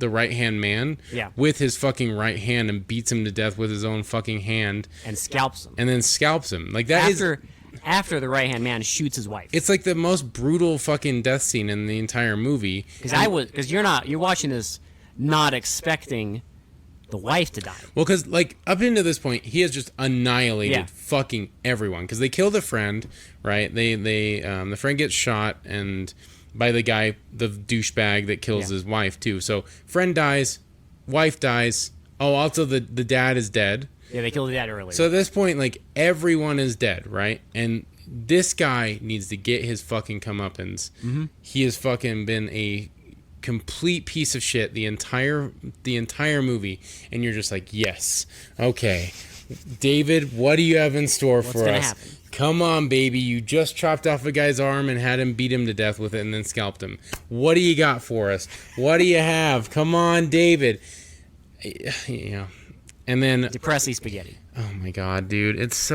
right-hand man with his fucking right hand and beats him to death with his own fucking hand. And scalps him. And then scalps him. Like that after the right-hand man shoots his wife. It's like the most brutal fucking death scene in the entire movie. Because you're watching this not expecting the wife to die. Well, because like up into this point, he has just annihilated fucking everyone. Because they kill the friend, right? The friend gets shot and by the guy, the douchebag that kills his wife too. So friend dies, wife dies. Oh, also the dad is dead. Yeah, they killed the dad earlier. So at this point, like everyone is dead, right? And this guy needs to get his fucking comeuppance. Mm-hmm. He has fucking been a complete piece of shit the entire movie, and you're just like, yes, okay, David, what do you have in store for us? Happen? Come on, baby, you just chopped off a guy's arm and had him beat him to death with it and then scalped him. What do you got for us? What do you have? Come on, David. Yeah. And then depressing spaghetti. Oh my god, dude, it's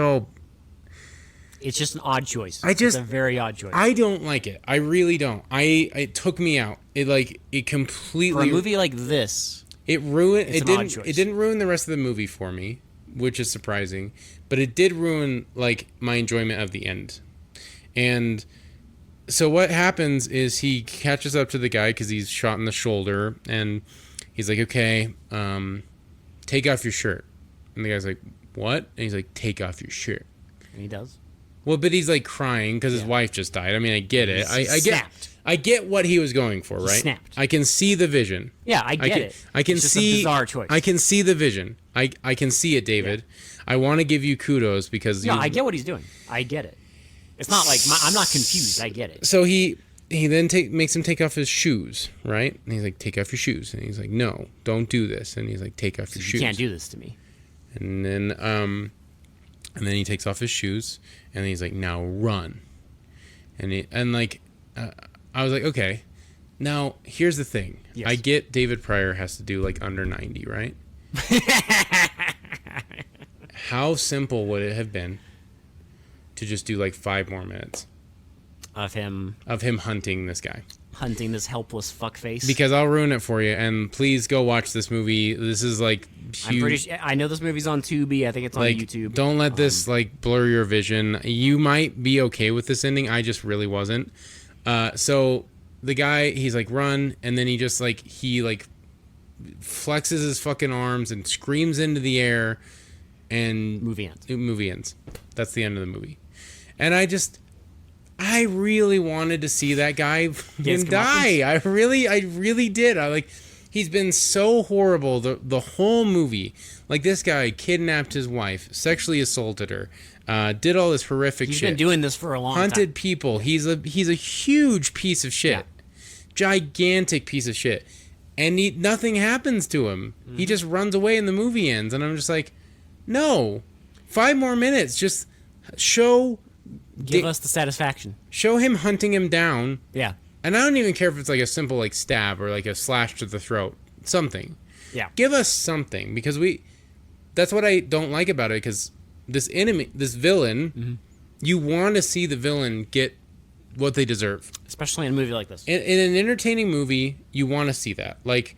just an odd choice. It's a very odd choice. I don't like it. I really don't. It took me out. It completely, for a movie like this, it ruined. It didn't ruin the rest of the movie for me, which is surprising. But it did ruin like my enjoyment of the end. And so what happens is he catches up to the guy because he's shot in the shoulder, and he's like, "Okay, take off your shirt." And the guy's like, "What?" And he's like, "Take off your shirt." And he does. Well, but he's like crying because his wife just died. I mean, I get it. I get what he was going for, right? He snapped. I can see the vision. Yeah, I get it. I can it's just see a bizarre choice. I can see the vision. I can see it, David. Yeah. I want to give you kudos because I get what he's doing. I get it. It's not like I'm not confused. I get it. So he then makes him take off his shoes, right? And he's like, "Take off your shoes." And he's like, "No, don't do this." And he's like, "Take off your shoes. You can't do this to me." And then he takes off his shoes, and he's like, "Now run." I was like, okay. Now here's the thing. Yes. I get David Pryor has to do like under 90, right? How simple would it have been to just do like 5 more minutes of him hunting this guy? Hunting this helpless fuckface. Because I'll ruin it for you, and please go watch this movie. This is like huge. I know this movie's on Tubi. I think it's on YouTube. Don't let this like blur your vision. You might be okay with this ending. I just really wasn't. So the guy, he's like, run, and then he just like flexes his fucking arms and screams into the air, and movie ends. That's the end of the movie. And I really wanted to see that guy die. I really did. He's been so horrible the whole movie. Like, this guy kidnapped his wife, sexually assaulted her, did all this horrific shit. He's been doing this for a long time. Hunted people. He's a huge piece of shit. Yeah. Gigantic piece of shit. And nothing happens to him. Mm-hmm. He just runs away and the movie ends. And I'm just like, no. 5 more minutes. Just give us the satisfaction. Show him hunting him down. Yeah. And I don't even care if it's like a simple like stab or like a slash to the throat. Something. Yeah. Give us something, because that's what I don't like about it, because this villain, mm-hmm. you want to see the villain get what they deserve. Especially in a movie like this. In an entertaining movie, you want to see that. Like,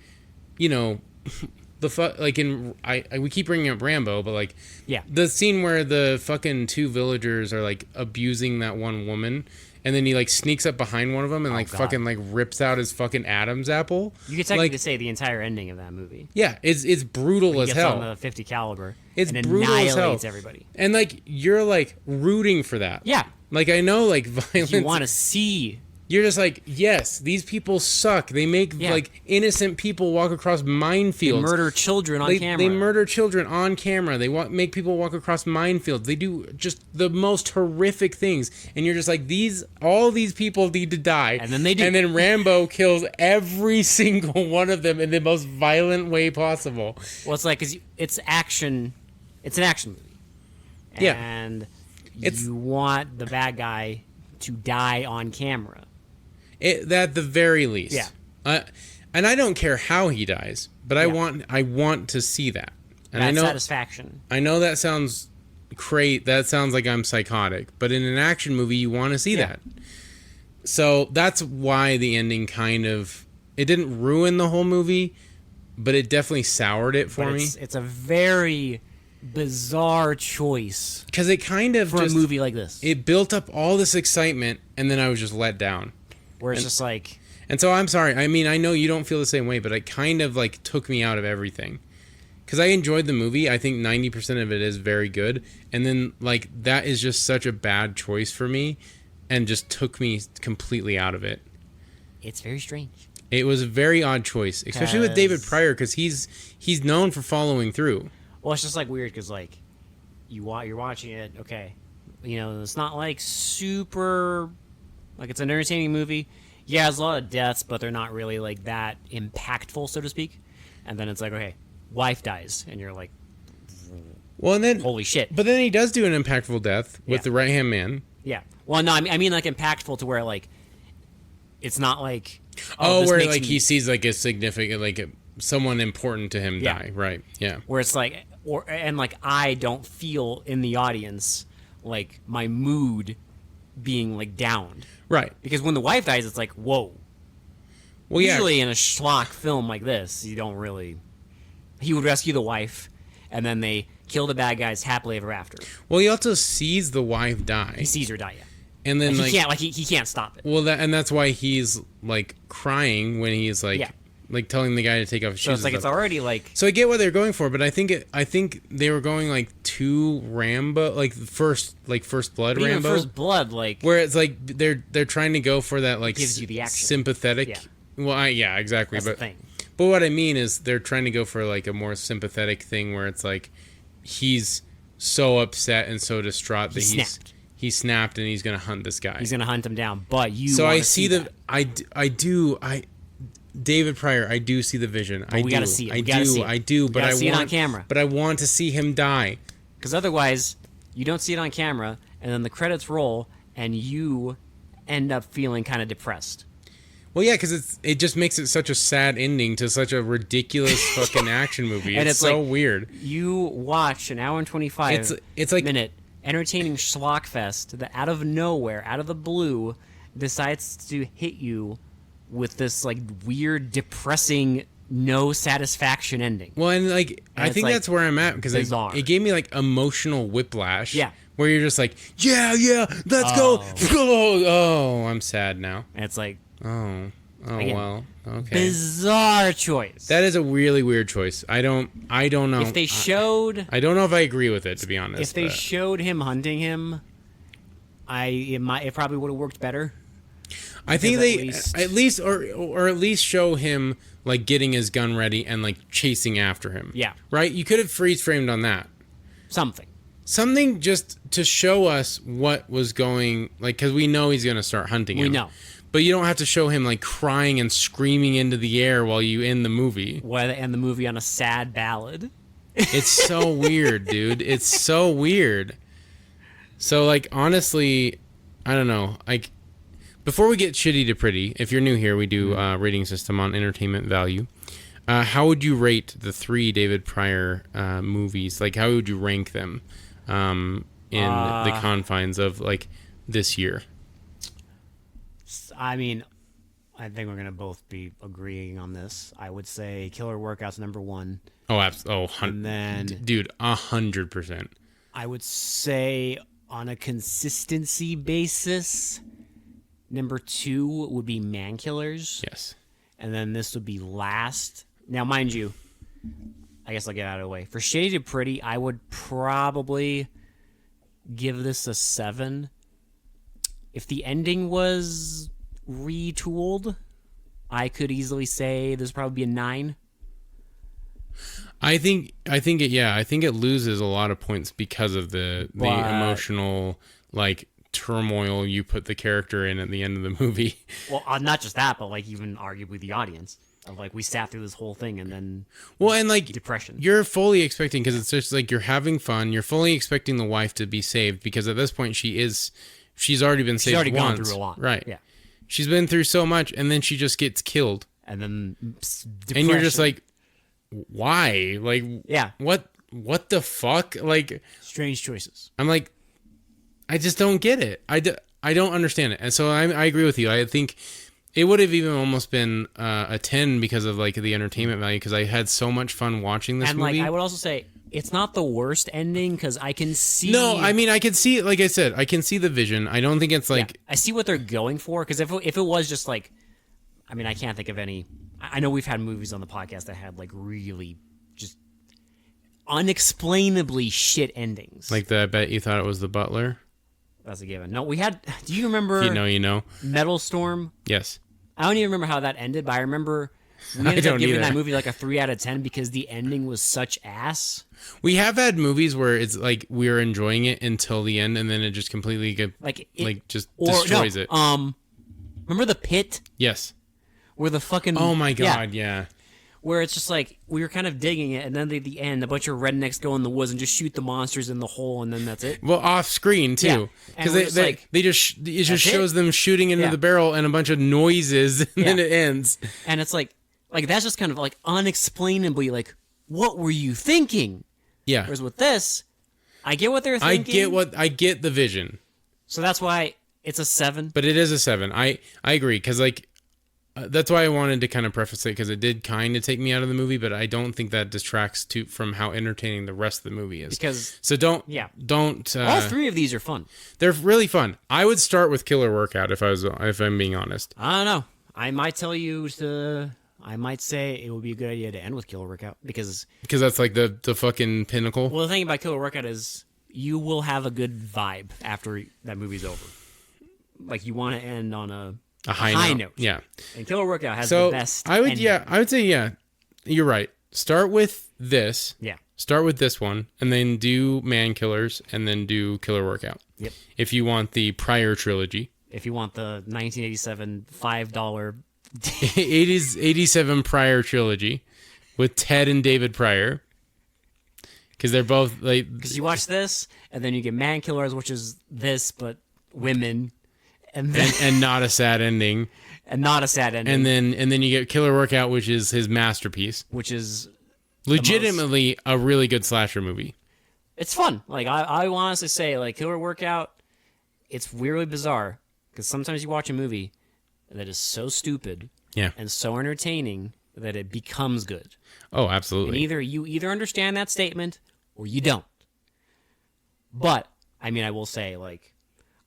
like in we keep bringing up Rambo, but like Yeah. the scene where the fucking two villagers are like abusing that one woman, and then he like sneaks up behind one of them and like God. fucking like rips out his fucking Adam's apple. You could technically like, say the entire ending of that movie. Yeah, it's brutal He as gets hell. on the 50 caliber It's and brutal as hell. annihilates everybody. And like you're like rooting for that. Yeah. Like I know like violence. You want to see. You're just like, yes, these people suck. They make like innocent people walk across minefields. They murder children on camera. They murder children on camera. They make people walk across minefields. They do just the most horrific things. And you're just like, all these people need to die. And then they do. And then Rambo kills every single one of them in the most violent way possible. Well, it's like, 'cause it's action. It's an action movie. Yeah. And you want the bad guy to die on camera. At the very least. Yeah. And I don't care how he dies, but I want to see that. And I know satisfaction. I know that sounds great. That sounds like I'm psychotic, but in an action movie, you want to see that. So that's why the ending it didn't ruin the whole movie, but it definitely soured it for me. It's a very bizarre choice because it kind of for a movie like this. It built up all this excitement, and then I was just let down. Where it's just like... And so I'm sorry. I mean, I know you don't feel the same way, but it kind of like took me out of everything. Because I enjoyed the movie. I think 90% of it is very good. And then like that is just such a bad choice for me and just took me completely out of it. It's very strange. It was a very odd choice, especially with David Pryor, because he's known for following through. Well, it's just like weird because like you're watching it, okay, it's not like super... Like, it's an entertaining movie. Yeah, there's a lot of deaths, but they're not really, like, that impactful, so to speak. And then it's like, okay, wife dies. And you're like, well, and then... Holy shit. But then he does do an impactful death with the right-hand man. Yeah. Well, no, I mean, like, impactful to where, like, it's not like... where, like, he sees, like, a significant, like, someone important to him die. Right, yeah. Where it's like... And, like, I don't feel in the audience, like, my mood being, like, downed. Right. Because when the wife dies, it's like, whoa. Well, usually in a schlock film like this, you don't really... He would rescue the wife, and then they kill the bad guys happily ever after. Well, he also sees the wife die. He sees her die, yeah. And then, he can't stop it. Well, that's why he's, like, crying when he's, like... Like telling the guy to take off his shoes. So it's like it's already like. So I get what they're going for, but I think they were going like too Rambo, like first blood Rambo. First Blood, like where it's like they're trying to go for that like gives you the action. Sympathetic. Yeah. Well, exactly. That's the thing. But what I mean is they're trying to go for like a more sympathetic thing where it's like he's so upset and so distraught that he snapped and he's gonna hunt this guy. He's gonna hunt him down, but you. So I see David Pryor, I do see the vision. But we gotta see it. I do. But I see it on camera. But I want to see him die. Because otherwise, you don't see it on camera, and then the credits roll, and you end up feeling kind of depressed. Well, yeah, because it just makes it such a sad ending to such a ridiculous fucking action movie. And it's so like, weird. You watch an hour and 25 it's like minute entertaining schlock fest that out of nowhere, out of the blue, decides to hit you with this like weird, depressing, no satisfaction ending. Well, and like I think that's where I'm at because it gave me like emotional whiplash. Yeah, where you're just like, yeah, let's go. Oh, I'm sad now. And it's like, again, well, okay. Bizarre choice. That is a really weird choice. I don't know. If they showed, I don't know if I agree with it, to be honest. If they showed him hunting him, it probably would have worked better. I think they at least show him like getting his gun ready and like chasing after him. Yeah. Right? You could have freeze framed on that. Something just to show us what was going like because we know he's going to start hunting him. We know. But you don't have to show him like crying and screaming into the air while you end the movie. Why they end the movie on a sad ballad? It's so weird, dude. It's so weird. So like honestly, I don't know. Like before we get shitty to pretty, if you're new here, we do a rating system on entertainment value. How would you rate the 3 David Pryor movies? Like, how would you rank them in the confines of, like, this year? I mean, I think we're gonna both be agreeing on this. I would say Killer Workout's number one. Oh, And then dude, 100%. I would say on a consistency basis, number 2 would be Man Killers. Yes. And then this would be last. Now, mind you, I guess I'll get out of the way. For Shady to Pretty, I would probably give this a 7. If the ending was retooled, I could easily say this would probably be a 9. I think it loses a lot of points because of the emotional like turmoil you put the character in at the end of the movie. Well, not just that, but like even arguably the audience of like we sat through this whole thing and then and like depression. You're fully expecting, because it's just like you're having fun. You're fully expecting the wife to be saved, because at this point she's already been saved. She's already once. gone through a lot, right? Yeah, she's been through so much, and then she just gets killed, and then depression. and you're just like, why? Like, yeah, what the fuck? Like, strange choices. I'm like, I just don't get it. I don't understand it. And so I agree with you. I think it would have even almost been a 10 because of like the entertainment value, because I had so much fun watching this movie. And like I would also say it's not the worst ending, because I can see. No, I mean I can see, like I said, I can see the vision. I don't think it's like I see what they're going for, because if it was just like, I mean I can't think of any. I know we've had movies on the podcast that had like really just unexplainably shit endings. Like I bet you thought it was The Butler. That's a given. No, we had. Do you remember? You know. Metal Storm. Yes. I don't even remember how that ended, but I remember we ended up giving that movie like a 3 out of 10 because the ending was such ass. We have had movies where it's like we're enjoying it until the end, and then it just completely just destroys it. Remember The Pit? Yes. Where the fucking oh my god, yeah. Where it's just like we were kind of digging it, and then at the end, a bunch of rednecks go in the woods and just shoot the monsters in the hole, and then that's it. Well, off screen too, because it just shows them shooting into the barrel and a bunch of noises, and then it ends. And it's like that's just kind of like unexplainably like, what were you thinking? Yeah. Whereas with this, I get what they're thinking. I get the vision. So that's why it's a 7. But it is a 7. I agree, because like. That's why I wanted to kind of preface it, because it did kind of take me out of the movie, but I don't think that distracts from how entertaining the rest of the movie is. Don't. All 3 of these are fun. They're really fun. I would start with Killer Workout if I'm being honest. I don't know. I might tell you I might say it would be a good idea to end with Killer Workout because that's like the fucking pinnacle. Well, the thing about Killer Workout is you will have a good vibe after that movie's over. Like you want to end on a high note. Yeah. And Killer Workout has the best ending. I would say, you're right. Start with this. Yeah. Start with this one, and then do Man Killers, and then do Killer Workout. Yep. If you want the prior trilogy. If you want the 1987 $5... 87 Pryor trilogy with Ted and David Pryor. Because they're both like... Because you watch this, and then you get Man Killers, which is this, but women... And not a sad ending. And not a sad ending. And then you get Killer Workout, which is his masterpiece. Which is legitimately a really good slasher movie. It's fun. Like I honestly say, like Killer Workout, it's weirdly bizarre because sometimes you watch a movie that is so stupid and so entertaining that it becomes good. Oh, absolutely. And you either understand that statement or you don't. But I mean, I will say, like,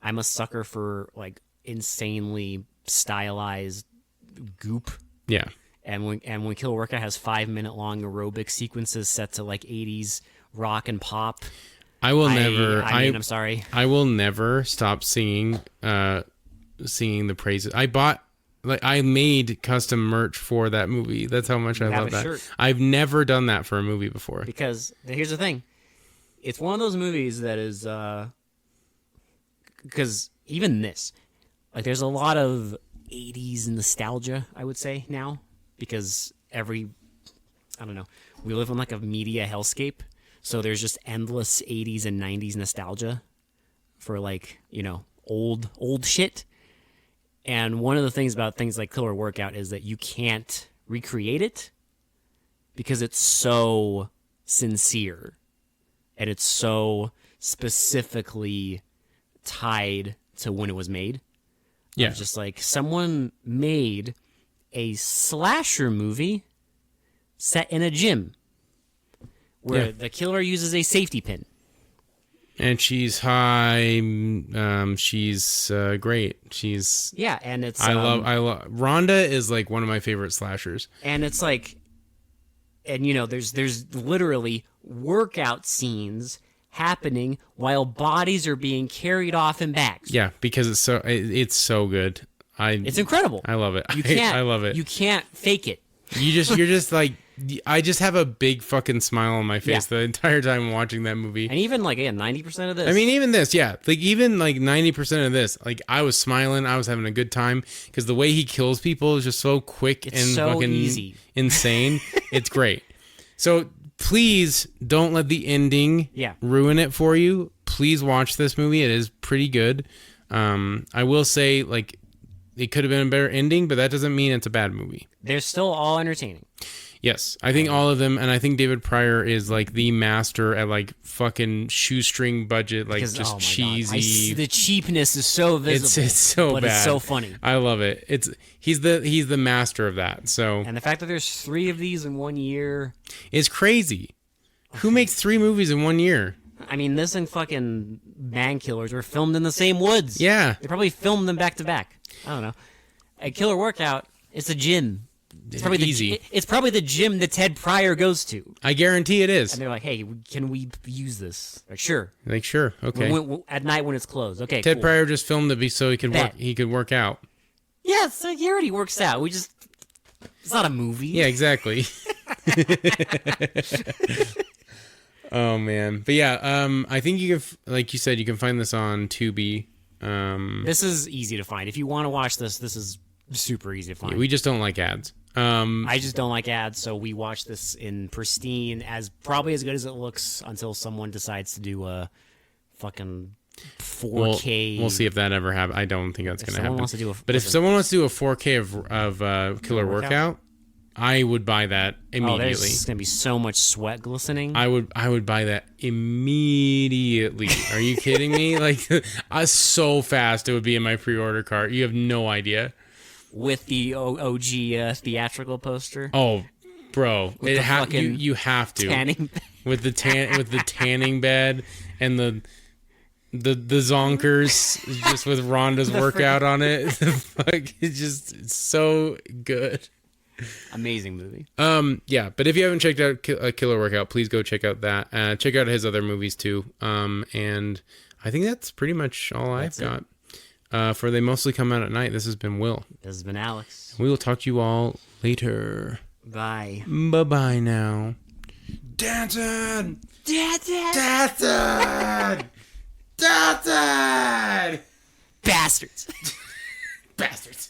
I'm a sucker for like insanely stylized goop. Yeah. And when Killer Workout has 5-minute long aerobic sequences set to like 80s rock and pop, I'm sorry. I will never stop singing the praises. I made custom merch for that movie. That's how much I love that. Shirt. I've never done that for a movie before. Because here's the thing. It's one of those movies that is because even this, like, there's a lot of 80s nostalgia, I would say, now, because I don't know, we live in like a media hellscape, so there's just endless 80s and 90s nostalgia for, like, you know, old shit. And one of the things about things like Killer Workout is that you can't recreate it because it's so sincere and it's so specifically tied to when it was made. Yeah. It's just like someone made a slasher movie set in a gym where the killer uses a safety pin. And she's high. She's great. She's and it's I love Rhonda is like one of my favorite slashers. And it's like, and you know, there's literally workout scenes happening while bodies are being carried off in bags. Yeah, because it's so good. It's incredible. I love it. I love it. You can't fake it. You're just like, I just have a big fucking smile on my face the entire time watching that movie. And even like 90% of this. I mean, even this, like even like 90% of this, like I was smiling, I was having a good time because the way he kills people is just so quick and so fucking easy. Insane. It's great. So please don't let the ending ruin it for you. Please watch this movie. It is pretty good. I will say, like, it could have been a better ending, but that doesn't mean it's a bad movie. They're still all entertaining. Yes, I think all of them, and I think David Pryor is like the master at like fucking shoestring budget, like just cheesy. The cheapness is so visible. It's so but bad. It's so funny. I love it. He's the master of that. So, and the fact that there's 3 of these in 1 year is crazy. Who makes 3 movies in 1 year? I mean, this and fucking Man Killers were filmed in the same woods. Yeah, they probably filmed them back to back. I don't know. A Killer Workout. It's a gym. It's probably easy. It's probably the gym that Ted Pryor goes to. I guarantee it is. And they're like, "Hey, can we use this?" Like, sure. Like, sure. Okay. At night when it's closed. Okay. Ted cool. Pryor just filmed it so he could work. He could work out. Yeah, so he already works out. It's not a movie. Yeah, exactly. Oh man, but yeah, I think you can, like you said, you can find this on Tubi. This is easy to find. If you want to watch this is super easy to find. Yeah, we just don't like ads. I just don't like ads, so we watch this in pristine, probably as good as it looks, until someone decides to do a fucking 4K. We'll see if that ever happens. I don't think that's going to happen. But if someone wants to do a 4K of Killer Workout, I would buy that immediately. There's going to be so much sweat glistening. I would buy that immediately. Are you kidding me? Like, so fast it would be in my pre-order cart. You have no idea. With the OG theatrical poster. Oh, bro, you have to tanning with the tanning bed and the zonkers just with Rhonda's workout on it. It's so good. Amazing movie. Yeah, but if you haven't checked out Killer Workout, please go check out that. Check out his other movies too. And I think that's pretty much all I've got. For They Mostly Come Out at Night, this has been Will. This has been Alex. We will talk to you all later. Bye. Bye-bye now. Dancing! Bastards! Bastards!